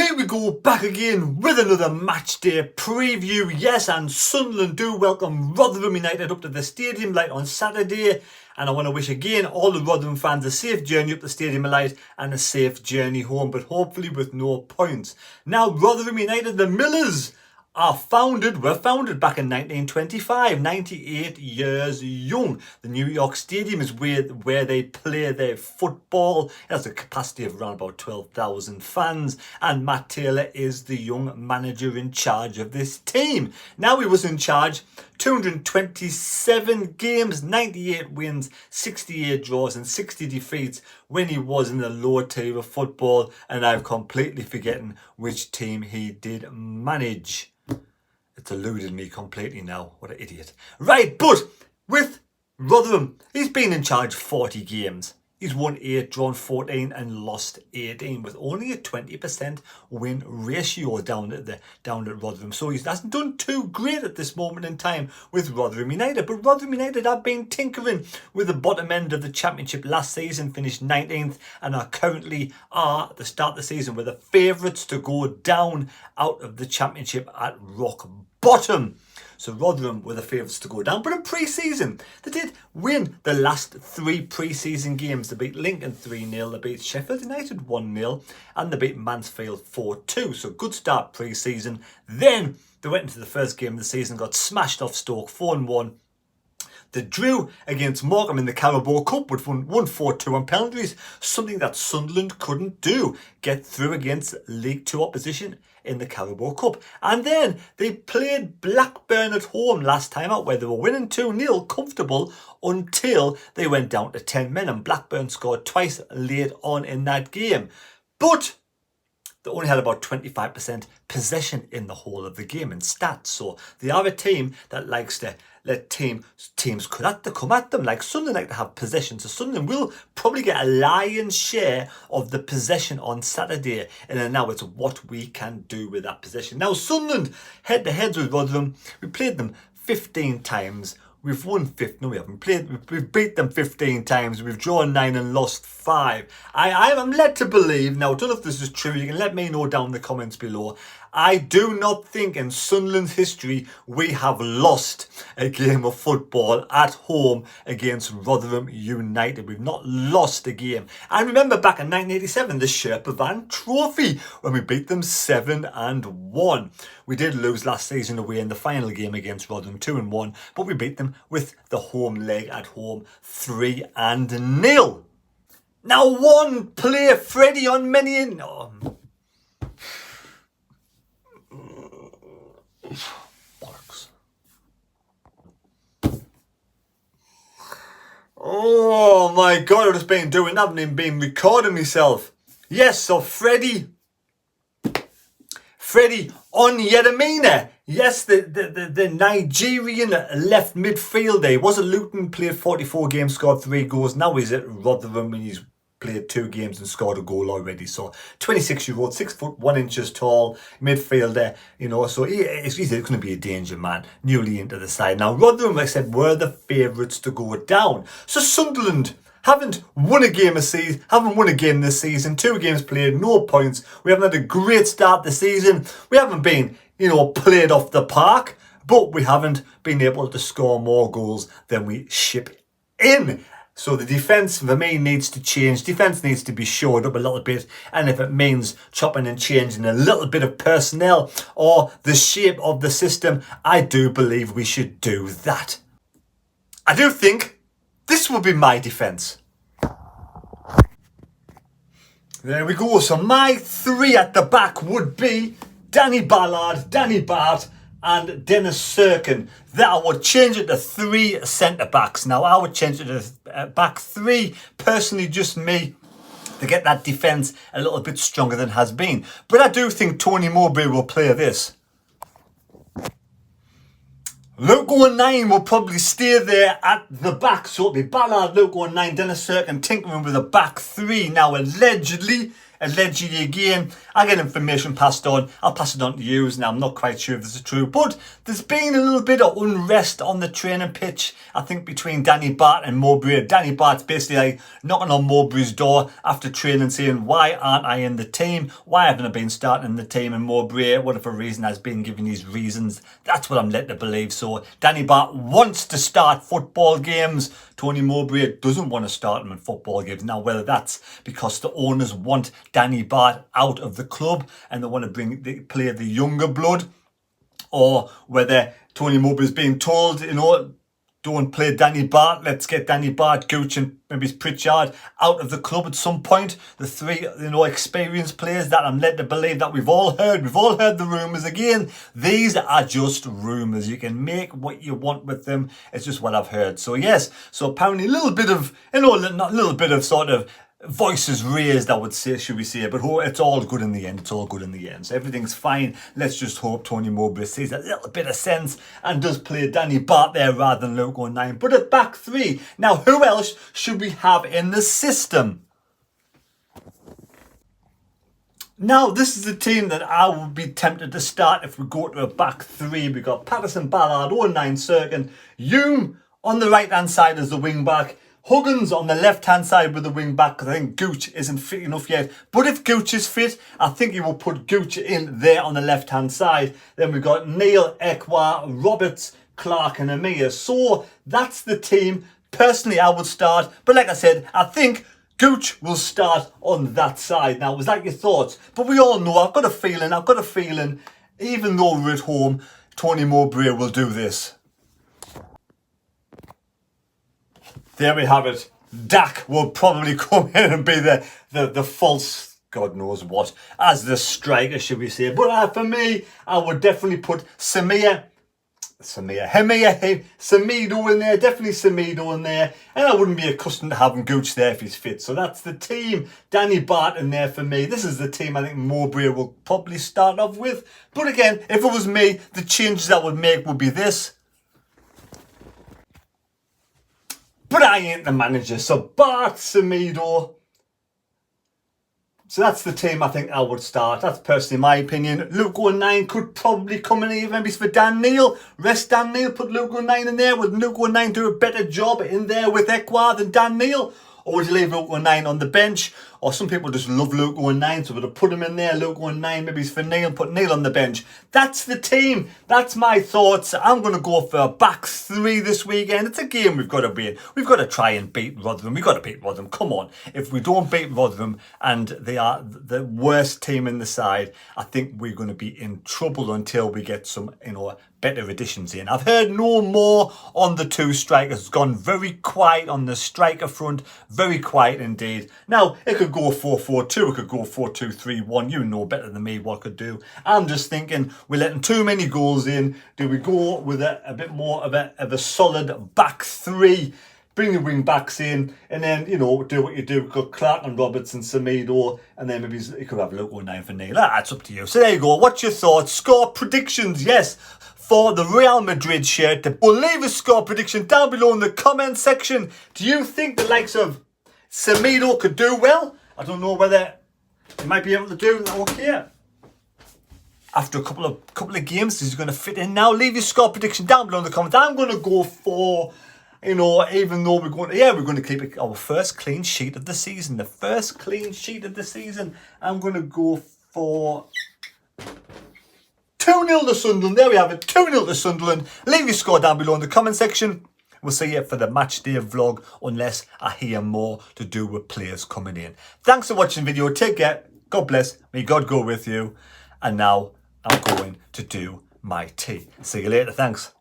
Here we go back again with another match day preview. Yes, and Sunderland do welcome Rotherham United up to the Stadium Light on Saturday. And I want to wish again all the Rotherham fans a safe journey up the Stadium Light and a safe journey home, but hopefully with no points. Now, Rotherham United, the Millers, were founded back in 1925, 98 years young. The New York Stadium is where they play their football. It has a capacity of around about 12,000 fans, and Matt Taylor is the young manager in charge of this team. Now, he was in charge 227 games, 98 wins, 68 draws and 60 defeats when he was in the lower tier of football, and I've completely forgotten which team he did manage. It's eluded me completely now. What an idiot. Right, but with Rotherham, he's been in charge 40 games. He's won 8, drawn 14 and lost 18 with only a 20% win ratio down at Rotherham. So he hasn't done too great at this moment in time with Rotherham United. But Rotherham United have been tinkering with the bottom end of the Championship last season, finished 19th and are currently at the start of the season with the favourites to go down out of the Championship at rock bottom. So Rotherham were the favourites to go down. But in pre-season, they did win the last 3 pre-season games. They beat Lincoln 3-0, they beat Sheffield United 1-0, and they beat Mansfield 4-2. So good start pre-season. Then they went into the first game of the season, got smashed off Stoke 4-1. They drew against Morecambe in the Carabao Cup, which won 4-2 on penalties, something that Sunderland couldn't do, get through against League 2 opposition in the Carabao Cup. And then they played Blackburn at home last time out, where they were winning 2-0 comfortable until they went down to 10 men, and Blackburn scored twice late on in that game. But they only had about 25% possession in the whole of the game in stats. So they are a team that likes to let teams come at them. Like Sunderland like to have possession. So Sunderland will probably get a lion's share of the possession on Saturday. And then now it's what we can do with that possession. Now Sunderland head-to-heads with Rotherham. We played them 15 times. We've won 15. No, we haven't played. We've beat them 15 times. We've drawn 9 and lost 5. I'm led to believe, now I don't know if this is true, you can let me know down in the comments below. I do not think in Sunderland's history we have lost a game of football at home against Rotherham United. We've not lost a game. I remember back in 1987, the Sherpa Van Trophy, when we beat them 7-1. We did lose last season away in the final game against Rotherham 2-1, but we beat them with the home leg at home 3-0. Now one player, Freddie on many... Bollocks. Oh my god, I've just been doing that and been recording myself. Yes, so Freddie Onyedamina. Yes, the Nigerian left midfielder. He was at Luton, played 44 games, scored 3 goals. Now he's at Rotherham and he's played 2 games and scored a goal already. So 26-year-old, 6 foot 1 inches tall midfielder, so he's going to be a danger man, newly into the side. Now Rotherham, like I said, were the favourites to go down. So Sunderland haven't won a game this season. 2 games played, no points. We haven't had a great start this season. We haven't been, played off the park, but we haven't been able to score more goals than we ship in. So the defence for me needs to change. Defence needs to be shored up a little bit. And if it means chopping and changing a little bit of personnel or the shape of the system, I do believe we should do that. I do think this will be my defence. There we go. So my 3 at the back would be Danny Ballard, Danny Batth, and Dennis Serkin. That I would change it to 3 centre-backs. Now, I would change it to back 3, personally, just me, to get that defence a little bit stronger than has been. But I do think Tony Mowbray will play this. Loco 9 will probably stay there at the back. So it'll be Ballard, Loco 9, Dennis Serkin tinkering with a back 3. Now, allegedly, allegedly again, I get information passed on, I'll pass it on to you, and I'm not quite sure if this is true, but there's been a little bit of unrest on the training pitch, I think between Danny Batth and Mowbray. Danny Bath's basically like knocking on Mowbray's door after training saying, why aren't I in the team? Why haven't I been starting in the team? And Mowbray, whatever reason, has been giving these reasons. That's what I'm led to believe. So Danny Batth wants to start football games. Tony Mowbray doesn't want to start him in football games. Now, whether that's because the owners want Danny Batth out of the club and they want to play the younger blood, or whether Tony Mowbray's being told, don't play Danny Batth, let's get Danny Batth, Gooch and maybe Pritchard out of the club at some point. The three, experienced players that I'm led to believe that we've all heard the rumours. Again, these are just rumours. You can make what you want with them. It's just what I've heard. So yes, so apparently a little bit of, not a little bit of sort of voices raised, I would say, should we say, but it's all good in the end. It's all good in the end. So everything's fine. Let's just hope Tony Mowbray sees a little bit of sense and does play Danny Batth there rather than Luke O'Nien. But at back three, now who else should we have in the system? Now, this is a team that I would be tempted to start if we go to a back three. We've got Patterson, Ballard, O'Nien, Serkin, Hume on the right-hand side as the wing-back, Huggins on the left-hand side with the wing-back, because I think Gooch isn't fit enough yet. But if Gooch is fit, I think he will put Gooch in there on the left-hand side. Then we've got Neil, Ekwa, Roberts, Clark and Amir. So that's the team. Personally, I would start. But like I said, I think Gooch will start on that side. Now, was that your thoughts? But we all know, I've got a feeling, even though we're at home, Tony Mowbray will do this. There we have it. Dak will probably come in and be the false, God knows what, as the striker, should we say. But for me, I would definitely put Semedo in there, definitely Semedo in there. And I wouldn't be accustomed to having Gooch there if he's fit. So that's the team. Danny Batth in there for me. This is the team I think Mowbray will probably start off with. But again, if it was me, the changes I would make would be this. But I ain't the manager, so Batth, Semedo. So that's the team I think I would start. That's personally my opinion. Luke O'Nien could probably come in here, maybe for Dan Neil. Rest Dan Neil, put Luke O'Nien in there. Would Luke O'Nien do a better job in there with Ekwa than Dan Neil? Or would you leave Luke O'Nien on the bench? Or some people just love Luke O'Nien, so would have put him in there. Luke O'Nien, maybe it's for Neil, put Neil on the bench. That's the team. That's my thoughts. I'm going to go for a back three this weekend. It's a game we've got to win. We've got to try and beat Rotherham. We've got to beat Rotherham. Come on. If we don't beat Rotherham and they are the worst team in the side, I think we're going to be in trouble until we get some, better additions in. I've heard no more on the two strikers. It's gone very quiet on the striker front. Very quiet indeed. Now, it could go 4-4-2. It could go 4-2-3-1. You know better than me what it could do. I'm just thinking we're letting too many goals in. Do we go with a bit more of a solid back three? Bring the wing backs in and then, do what you do. We've got Clark and Roberts and Semedo, and then maybe you could have Luke O'Nien for Neil. That's up to you. So there you go. What's your thoughts? Score predictions, yes, for the Real Madrid shirt. We'll leave a score prediction down below in the comment section. Do you think the likes of Semedo could do well? I don't know whether he might be able to do okay. After a couple of games, he's going to fit in now. Leave your score prediction down below in the comments. I'm going to go for, even though we're going to keep it our first clean sheet of the season. The first clean sheet of the season. I'm going to go for 2-0 to Sunderland. There we have it. 2-0 to Sunderland. Leave your score down below in the comment section. We'll see you for the match day vlog unless I hear more to do with players coming in. Thanks for watching the video. Take care. God bless. May God go with you. And now I'm going to do my tea. See you later. Thanks.